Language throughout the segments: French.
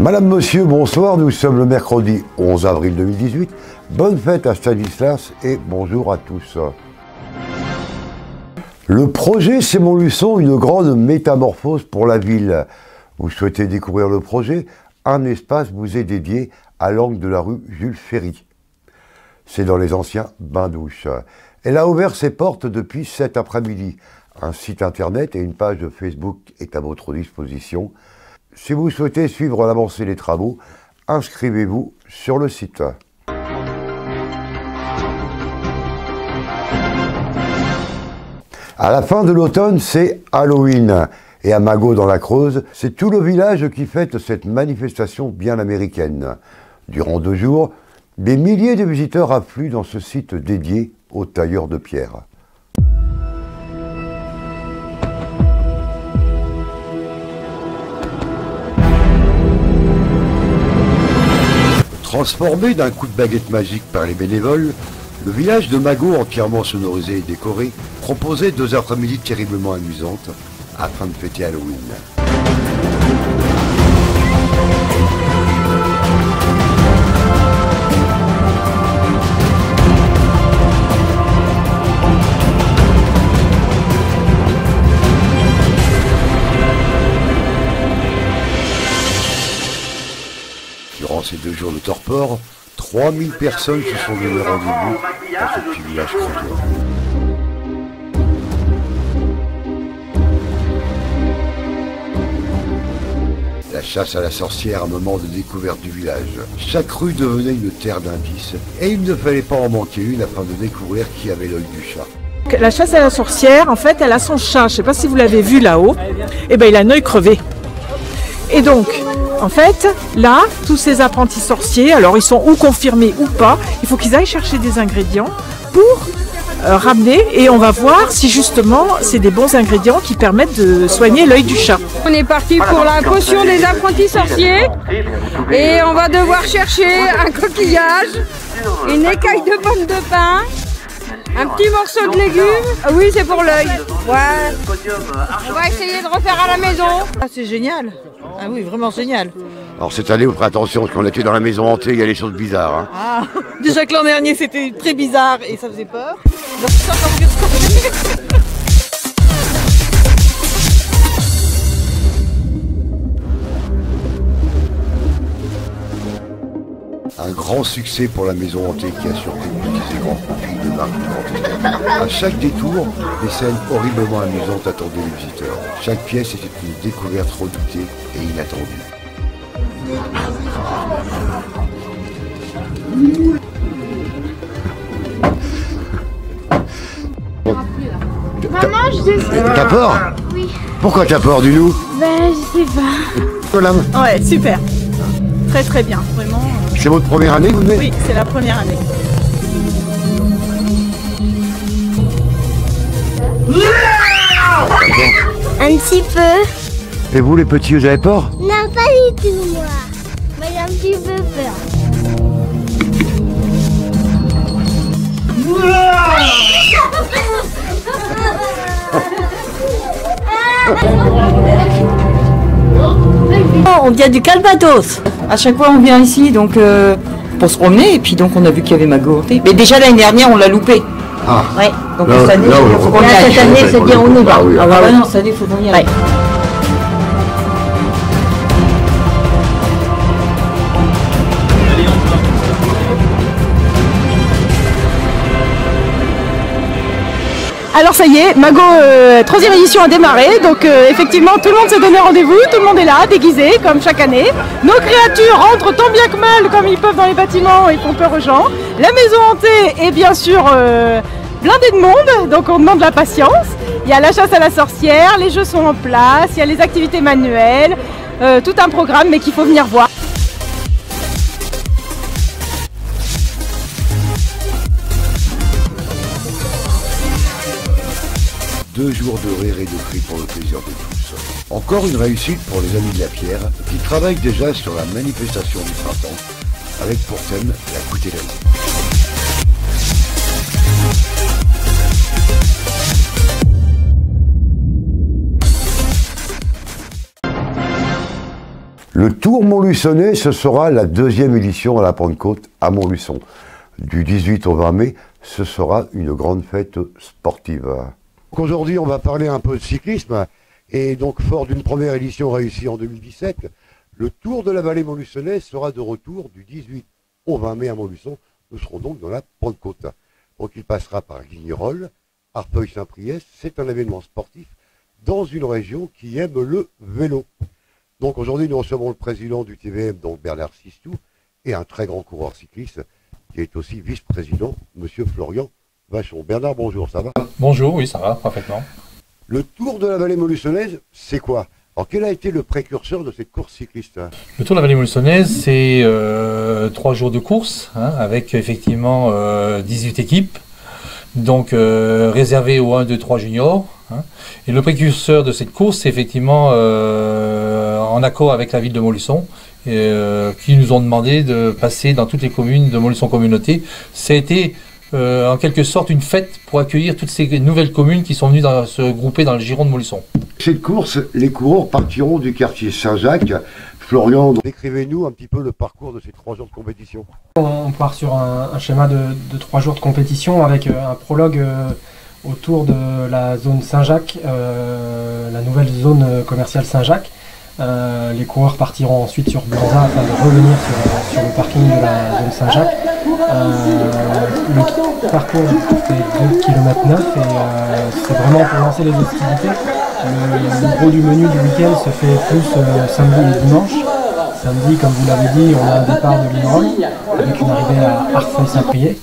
Madame, Monsieur, bonsoir, nous sommes le mercredi 11 avril 2018. Bonne fête à Stanislas et bonjour à tous. Le projet C'est Montluçon, une grande métamorphose pour la ville. Vous souhaitez découvrir le projet? Un espace vous est dédié à l'angle de la rue Jules Ferry. C'est dans les anciens bains-douches. Elle a ouvert ses portes depuis cet après-midi. Un site internet et une page de Facebook est à votre disposition. Si vous souhaitez suivre l'avancée des travaux, inscrivez-vous sur le site. À la fin de l'automne, c'est Halloween. Et à Magot dans la Creuse, c'est tout le village qui fête cette manifestation bien américaine. Durant 2 jours, des milliers de visiteurs affluent dans ce site dédié aux tailleurs de pierre. Transformé d'un coup de baguette magique par les bénévoles, le village de Magot, entièrement sonorisé et décoré, proposait 2 après-midi terriblement amusantes afin de fêter Halloween. Durant ces 2 jours de torpor, 3000 personnes se sont donné rendez-vous dans ce petit village creusois. La chasse à la sorcière, un moment de découverte du village. Chaque rue devenait une terre d'indices, et il ne fallait pas en manquer une afin de découvrir qui avait l'œil du chat. La chasse à la sorcière, en fait, elle a son chat. Je ne sais pas si vous l'avez vu là-haut. Eh ben, il a un œil crevé. Et donc, en fait, là, tous ces apprentis sorciers, alors ils sont ou confirmés ou pas, il faut qu'ils aillent chercher des ingrédients pour ramener, et on va voir si justement c'est des bons ingrédients qui permettent de soigner l'œil du chat. On est parti pour la potion des apprentis sorciers et on va devoir chercher un coquillage, une écaille de pomme de pin, un petit morceau de légumes. Ah oui, c'est pour l'œil. Ouais. On va essayer de refaire à la maison. Ah, c'est génial. Ah oui, vraiment génial. Alors cette année, vous ferez attention, parce qu'on était dans la maison hantée, il y a des choses bizarres. Hein. Ah, déjà que l'an dernier c'était très bizarre et ça faisait peur. Donc, un grand succès pour la maison hantée qui a surpris petits et grands profils de marque du Grand Est. À chaque détour, des scènes horriblement amusantes attendaient les visiteurs. Chaque pièce était une découverte redoutée et inattendue. Maman, je sais pas. T'as peur? Oui. Pourquoi t'as peur du loup? Ben, je sais pas. Voilà. ouais, super. Très très bien, vraiment. C'est votre première année, vous venez? Oui, c'est la première année. Un petit peu. Et vous les petits, vous avez peur? Non, pas du tout, moi. Mais j'ai un petit peu peur. On vient du Calvados. À chaque fois on vient ici donc pour se promener et puis donc on a vu qu'il y avait Magot hantée. Mais déjà l'année dernière on l'a loupé. Ah. Ouais. Donc Là, cette année là, il faut qu'on y aille. cette année, c'est bien, on y va. Ah bah non, cette année il faut qu'on y aille. Ouais. Alors ça y est, Magot 3e édition a démarré, donc effectivement tout le monde s'est donné rendez-vous, tout le monde est là, déguisé comme chaque année. Nos créatures rentrent tant bien que mal comme ils peuvent dans les bâtiments et font peur aux gens. La maison hantée est bien sûr blindée de monde, donc on demande la patience. Il y a la chasse à la sorcière, les jeux sont en place, il y a les activités manuelles, tout un programme mais qu'il faut venir voir. 2 jours de rire et de cris pour le plaisir de tous. Encore une réussite pour les Amis de la Pierre, qui travaillent déjà sur la manifestation du printemps, avec pour thème la coutellerie. Le Tour Montluçonnais, ce sera la 2e édition à la Pentecôte à Montluçon. Du 18 au 20 mai, ce sera une grande fête sportive. Aujourd'hui, on va parler un peu de cyclisme. Et donc, fort d'une première édition réussie en 2017, le Tour de la Vallée Montluçonnaise sera de retour du 18 au 20 mai à Montluçon. Nous serons donc dans la Pentecôte. Donc, il passera par Guignerolles, Arpeuil-Saint-Priest. C'est un événement sportif dans une région qui aime le vélo. Donc aujourd'hui, nous recevons le président du TVM, donc Bernard Sistou, et un très grand coureur cycliste, qui est aussi vice-président, monsieur Florian Vachon. Bernard, bonjour, ça va? Bonjour, oui, ça va, parfaitement. Le Tour de la Vallée Montluçonnaise, c'est quoi? Alors, quel a été le précurseur de cette course cycliste? Le Tour de la Vallée Montluçonnaise, c'est 3 jours de course, avec effectivement 18 équipes, donc réservées aux 1, 2, 3 juniors. Et le précurseur de cette course, c'est effectivement en accord avec la ville de Montluçon, qui nous ont demandé de passer dans toutes les communes de Montluçon Communauté. Ça a été en quelque sorte une fête pour accueillir toutes ces nouvelles communes qui sont venues se grouper dans le giron de Montluçon. Cette course, les coureurs partiront du quartier Saint-Jacques. Florian, décrivez-nous un petit peu le parcours de ces 3 jours de compétition. On part sur un schéma de 3 jours de compétition avec un prologue autour de la zone Saint-Jacques, la nouvelle zone commerciale Saint-Jacques. Les coureurs partiront ensuite sur Blanza afin de revenir sur le parking de la zone Saint-Jacques. Le parcours fait 2 km 9 et c'est vraiment pour lancer les hostilités. Le gros du menu du week-end se fait plus samedi et dimanche. Samedi, comme vous l'avez dit, on a un départ de Guignerolles avec une arrivée à Arpeuil-Saint-Priest.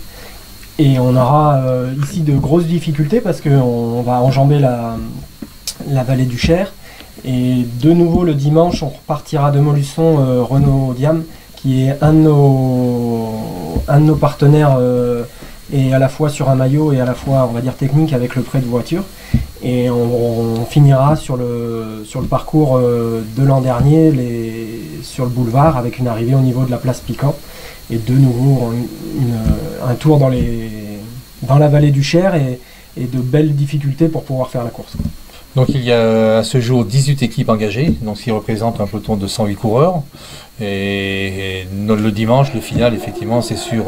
Et on aura ici de grosses difficultés parce qu'on va enjamber la vallée du Cher. Et de nouveau le dimanche, on repartira de Montluçon, Renault Diam, qui est un de nos partenaires, et à la fois sur un maillot et à la fois, on va dire, technique avec le prêt de voiture. Et on finira sur le parcours de l'an dernier, sur le boulevard, avec une arrivée au niveau de la place Piquant. Et de nouveau un tour dans la vallée du Cher et de belles difficultés pour pouvoir faire la course. Donc il y a à ce jour 18 équipes engagées, donc ce qui représente un peloton de 108 coureurs. Et le dimanche, le final, effectivement, c'est sur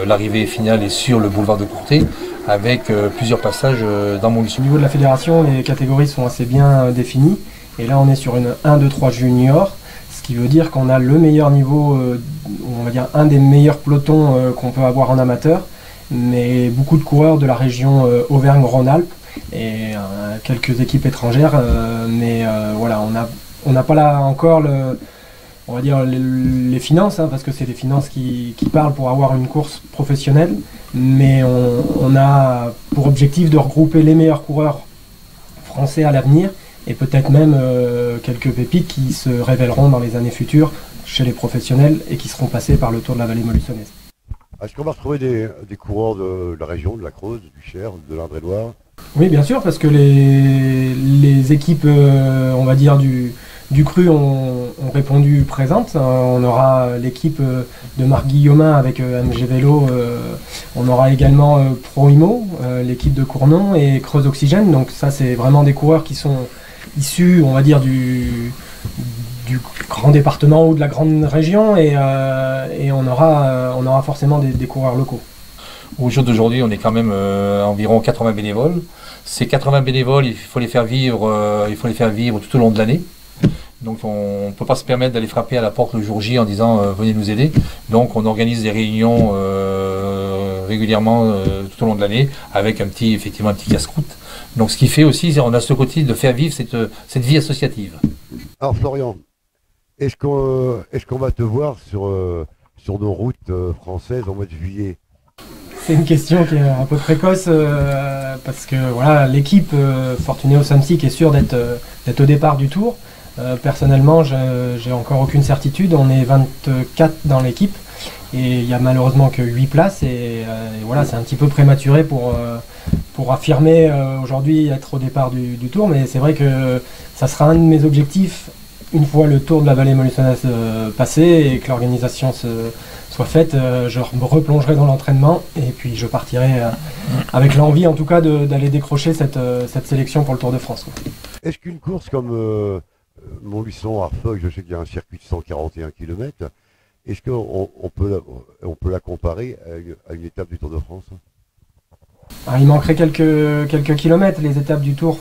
l'arrivée finale et sur le boulevard de Courtet, avec plusieurs passages dans Montluçon. Au niveau de la fédération, les catégories sont assez bien définies. Et là, on est sur une 1, 2, 3 junior, ce qui veut dire qu'on a le meilleur niveau, on va dire un des meilleurs pelotons qu'on peut avoir en amateur, mais beaucoup de coureurs de la région Auvergne-Rhône-Alpes et quelques équipes étrangères, mais voilà, on n'a pas là encore on va dire les finances, parce que c'est les finances qui parlent pour avoir une course professionnelle, mais on a pour objectif de regrouper les meilleurs coureurs français à l'avenir et peut-être même quelques pépites qui se révéleront dans les années futures chez les professionnels et qui seront passés par le Tour de la Vallée Montluçonnaise. Est-ce qu'on va retrouver des coureurs de la région, de la Creuse, du Cher, de l'Indre-et-Loire? Oui, bien sûr, parce que les équipes, on va dire, du cru ont répondu présentes. On aura l'équipe de Marc Guillaumin avec MG Vélo. On aura également Proimo, l'équipe de Cournon et Creuse Oxygène. Donc ça, c'est vraiment des coureurs qui sont issus, on va dire, du grand département ou de la grande région. Et on aura forcément des coureurs locaux. Au jour d'aujourd'hui, on est quand même environ 80 bénévoles. Ces 80 bénévoles, il faut les faire vivre tout au long de l'année. Donc on ne peut pas se permettre d'aller frapper à la porte le jour J en disant venez nous aider. Donc on organise des réunions régulièrement tout au long de l'année avec effectivement un petit casse-croûte. Donc ce qui fait aussi, on a ce côté de faire vivre cette vie associative. Alors Florian, est-ce qu'on va te voir sur nos routes françaises en mois de juillet? C'est une question qui est un peu précoce parce que voilà, l'équipe Fortunéo Samsic est sûre d'être au départ du Tour. Personnellement, j'ai encore aucune certitude. On est 24 dans l'équipe et il n'y a malheureusement que 8 places. Et voilà, c'est un petit peu prématuré pour affirmer aujourd'hui être au départ du Tour. Mais c'est vrai que ça sera un de mes objectifs une fois le Tour de la Vallée Montluçonnaise passé et que l'organisation soit faite. Je me replongerai dans l'entraînement et puis je partirai avec l'envie en tout cas d'aller décrocher cette sélection pour le Tour de France. Est-ce qu'une course comme Montluçon, Arfeuil, je sais qu'il y a un circuit de 141 km. Est-ce qu'on peut la comparer à une étape du Tour de France? Il manquerait quelques kilomètres. Les étapes du Tour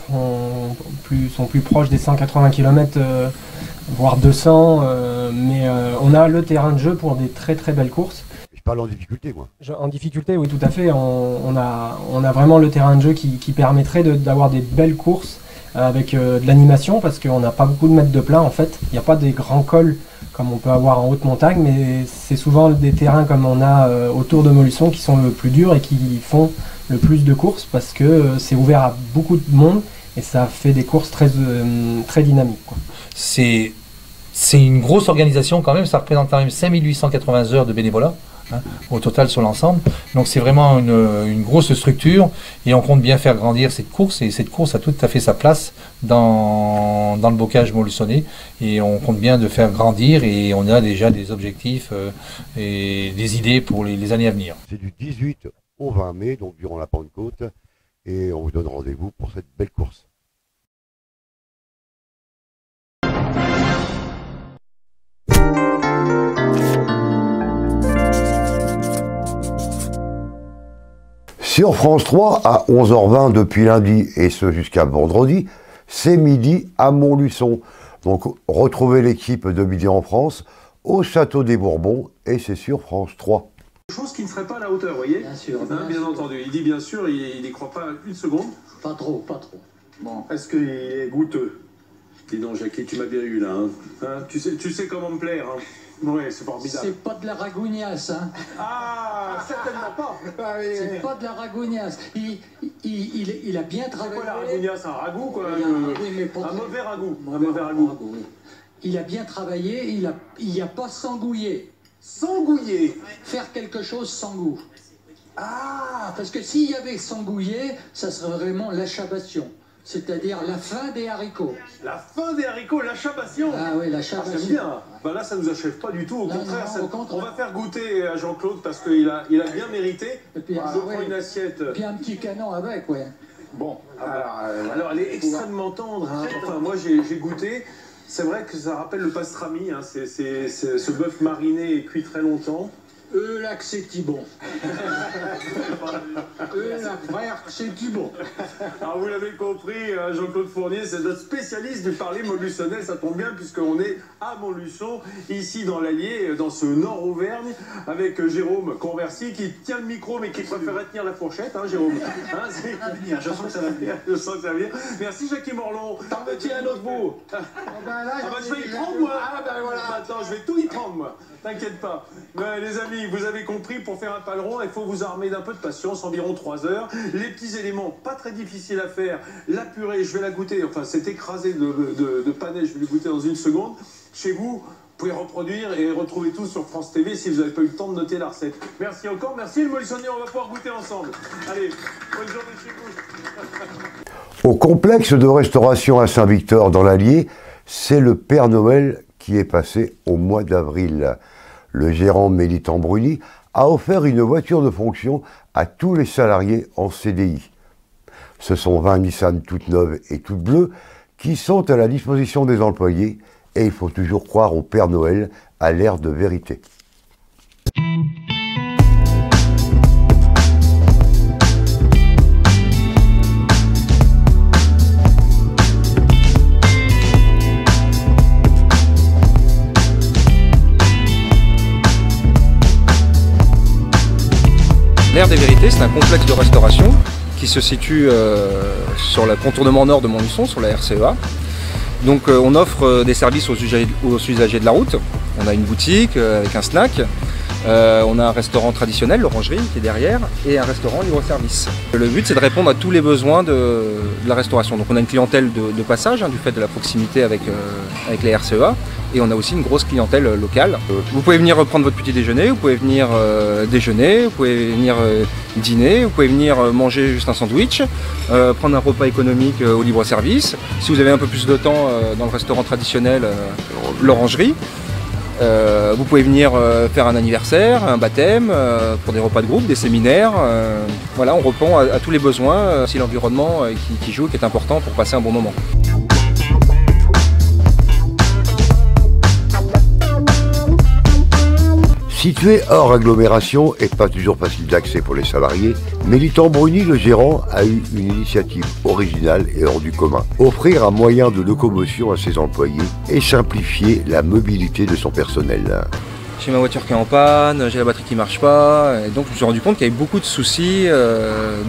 sont plus proches des 180 km, voire 200. Mais on a le terrain de jeu pour des très très belles courses. Je parle en difficulté, moi. En difficulté, oui, tout à fait. On a vraiment le terrain de jeu qui permettrait d'avoir des belles courses avec de l'animation, parce qu'on n'a pas beaucoup de mètres de plat en fait. Il n'y a pas des grands cols comme on peut avoir en haute montagne, mais c'est souvent des terrains comme on a autour de Montluçon qui sont le plus durs et qui font le plus de courses, parce que c'est ouvert à beaucoup de monde et ça fait des courses très dynamiques, quoi. C'est une grosse organisation quand même, ça représente quand même 5880 heures de bénévolat. Au total sur l'ensemble, donc c'est vraiment une grosse structure et on compte bien faire grandir cette course, et cette course a tout à fait sa place dans le bocage montluçonnais, et on compte bien de faire grandir, et on a déjà des objectifs et des idées pour les années à venir. C'est du 18 au 20 mai, donc durant la Pentecôte, et on vous donne rendez-vous pour cette belle course. Sur France 3, à 11h20 depuis lundi, et ce jusqu'à vendredi, c'est midi à Montluçon. Donc retrouvez l'équipe de Midi en France au Château des Bourbons, et c'est sur France 3. Chose qui ne serait pas à la hauteur, vous voyez? Bien sûr. Bien entendu. Il dit bien sûr, il n'y croit pas une seconde. Pas trop, pas trop. Bon. Est-ce qu'il est goûteux? Dis donc, Jackie, tu m'as bien eu là. Hein, tu sais comment me plaire. Hein. Oui, c'est formidable. C'est pas de la ragougnasse, hein. Ah, certainement pas. C'est pas de la ragougnasse. Il a bien travaillé. C'est quoi la ragougnasse? Un ragoût, quoi? Oui, mais pas un mauvais ragoût. Un mauvais ragoût, oui. Il a bien travaillé, il n'a pas s'engouillé. S'engouiller? Faire quelque chose sans goût. Ah! Parce que s'il y avait s'engouiller, ça serait vraiment l'achabation. C'est-à-dire la fin des haricots. La fin des haricots, l'achabation. Ah oui, l'achabation. J'aime bien. Ben là, ça ne nous achève pas du tout. Au contraire, contraire. On va faire goûter à Jean-Claude parce qu'il a bien mérité. Et puis, je prends une assiette. Et puis un petit canon avec, ouais. Bon, alors elle est extrêmement tendre. Hein. Enfin, moi, j'ai goûté. C'est vrai que ça rappelle le pastrami. Hein. C'est ce bœuf mariné et cuit très longtemps. Là que c'est bon. Là, frère, c'est bon. Alors vous l'avez compris, Jean-Claude Fournier, c'est notre spécialiste du parler montluçonnais. Ça tombe bien puisqu'on est à Montluçon, ici dans l'Allier, dans ce Nord Auvergne, avec Jérôme Conversi qui tient le micro mais qui préférait tenir la fourchette, hein, Jérôme. Hein, je sens que ça va venir. Je sens que ça va venir. Merci Jackie Morlon. Tiens un autre bout. Je vais y prendre moi. Voilà. Attends, je vais tout y prendre moi. T'inquiète pas. Mais, les amis, vous avez compris, pour faire un paleron, il faut vous armer d'un peu de patience, environ 3 heures. Les petits éléments, pas très difficiles à faire. La purée, je vais la goûter. Enfin, c'est écrasé de panais, je vais le goûter dans une seconde. Chez vous, vous pouvez reproduire et retrouver tout sur France TV si vous n'avez pas eu le temps de noter la recette. Merci encore. Merci le Montluçonnais, on va pouvoir goûter ensemble. Allez, bonne journée chez vous. Au complexe de restauration à Saint-Victor dans l'Allier, c'est le Père Noël qui est passé au mois d'avril. Le gérant Mélitan Bruni a offert une voiture de fonction à tous les salariés en CDI. Ce sont 20 Nissan toutes neuves et toutes bleues qui sont à la disposition des employés, et il faut toujours croire au Père Noël à l'ère de vérité. L'Aire des Vérités, c'est un complexe de restauration qui se situe sur le contournement nord de Montluçon, sur la RCEA. Donc on offre des services aux usagers de la route. On a une boutique avec un snack. On a un restaurant traditionnel, l'Orangerie, qui est derrière, et un restaurant libre-service. Le but, c'est de répondre à tous les besoins de la restauration. Donc on a une clientèle de passage, hein, du fait de la proximité avec les RCEA, et on a aussi une grosse clientèle locale. Vous pouvez venir prendre votre petit déjeuner, vous pouvez venir déjeuner, vous pouvez venir dîner, vous pouvez venir manger juste un sandwich, prendre un repas économique au libre-service. Si vous avez un peu plus de temps dans le restaurant traditionnel, l'Orangerie, vous pouvez venir faire un anniversaire, un baptême, pour des repas de groupe, des séminaires. Voilà, on répond à tous les besoins, c'est l'environnement qui joue, qui est important pour passer un bon moment. Situé hors agglomération et pas toujours facile d'accès pour les salariés, Mélitan Bruni, le gérant, a eu une initiative originale et hors du commun. Offrir un moyen de locomotion à ses employés et simplifier la mobilité de son personnel. J'ai ma voiture qui est en panne, j'ai la batterie qui marche pas, et donc je me suis rendu compte qu'il y avait beaucoup de soucis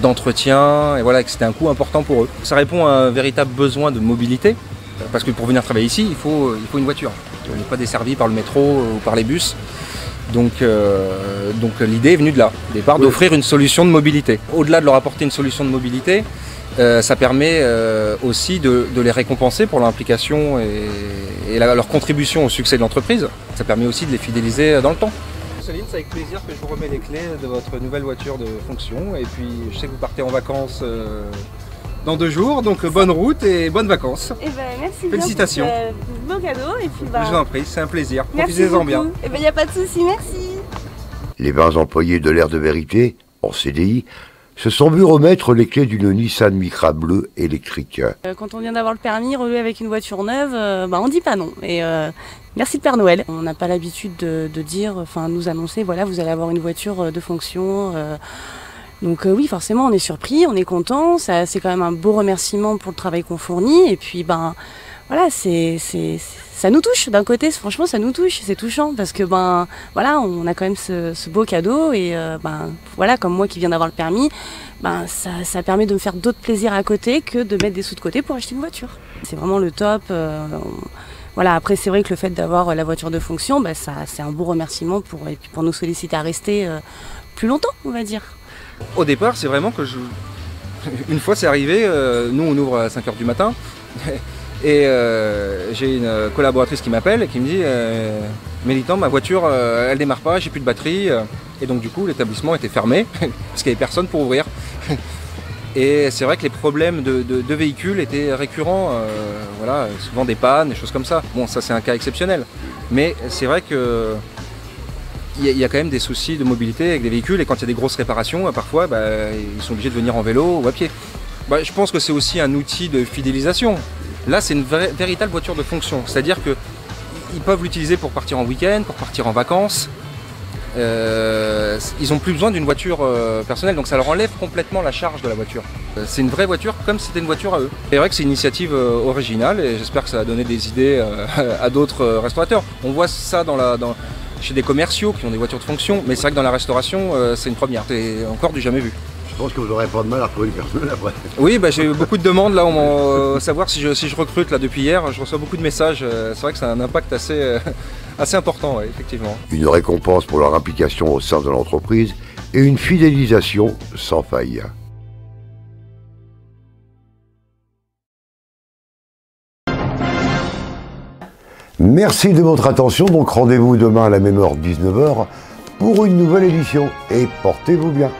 d'entretien, et voilà, que c'était un coût important pour eux. Ça répond à un véritable besoin de mobilité, parce que pour venir travailler ici, il faut une voiture. On n'est pas desservi par le métro ou par les bus. Donc l'idée est venue de là, au départ, d'offrir une solution de mobilité. Au-delà de leur apporter une solution de mobilité, ça permet aussi de les récompenser pour leur implication et leur contribution au succès de l'entreprise. Ça permet aussi de les fidéliser dans le temps. Céline, c'est avec plaisir que je vous remets les clés de votre nouvelle voiture de fonction. Et puis je sais que vous partez en vacances dans 2 jours, donc bonne route et bonnes vacances. Et ben, merci. Félicitations. Beau cadeau et puis Je vous en prie, c'est un plaisir. Merci. Profitez-en bien. Et ben, il n'y a pas de souci, merci. Les 20 employés de l'Air de Vérité, en CDI, se sont vus remettre les clés d'une Nissan Micra bleue électrique. Quand on vient d'avoir le permis, rouler avec une voiture neuve, on dit pas non. Et merci le Père Noël. On n'a pas l'habitude de dire, enfin nous annoncer, voilà, vous allez avoir une voiture de fonction. Donc oui, forcément, on est surpris, on est content. C'est quand même un beau remerciement pour le travail qu'on fournit. Et puis, voilà, ça nous touche. D'un côté, franchement, ça nous touche. C'est touchant parce que, voilà, on a quand même ce beau cadeau. Et voilà, comme moi qui viens d'avoir le permis, ça permet de me faire d'autres plaisirs à côté que de mettre des sous de côté pour acheter une voiture. C'est vraiment le top. Voilà, après, c'est vrai que le fait d'avoir la voiture de fonction, c'est un beau remerciement pour nous solliciter à rester plus longtemps, on va dire. Au départ, c'est vraiment que une fois c'est arrivé, nous on ouvre à 5h du matin et j'ai une collaboratrice qui m'appelle et qui me dit Mélitan, ma voiture elle démarre pas, j'ai plus de batterie, et donc du coup l'établissement était fermé parce qu'il n'y avait personne pour ouvrir. Et c'est vrai que les problèmes de véhicules étaient récurrents, voilà, souvent des pannes, des choses comme ça. Bon, ça c'est un cas exceptionnel, mais c'est vrai que il y a quand même des soucis de mobilité avec des véhicules, et quand il y a des grosses réparations, parfois ils sont obligés de venir en vélo ou à pied. Je pense que c'est aussi un outil de fidélisation. Là, c'est une véritable voiture de fonction, c'est-à-dire qu'ils peuvent l'utiliser pour partir en week-end, pour partir en vacances. Ils n'ont plus besoin d'une voiture personnelle, donc ça leur enlève complètement la charge de la voiture. C'est une vraie voiture comme si c'était une voiture à eux. C'est vrai que c'est une initiative originale et j'espère que ça va donner des idées à d'autres restaurateurs. On voit ça chez des commerciaux qui ont des voitures de fonction, mais c'est vrai que dans la restauration, c'est une première. C'est encore du jamais vu. Je pense que vous n'aurez pas de mal à retrouver une personne après. Oui, j'ai eu beaucoup de demandes là, savoir si je recrute là depuis hier. Je reçois beaucoup de messages. C'est vrai que ça a un impact assez important, ouais, effectivement. Une récompense pour leur implication au sein de l'entreprise et une fidélisation sans faille. Merci de votre attention, donc rendez-vous demain à la même heure, 19h, pour une nouvelle édition, et portez-vous bien.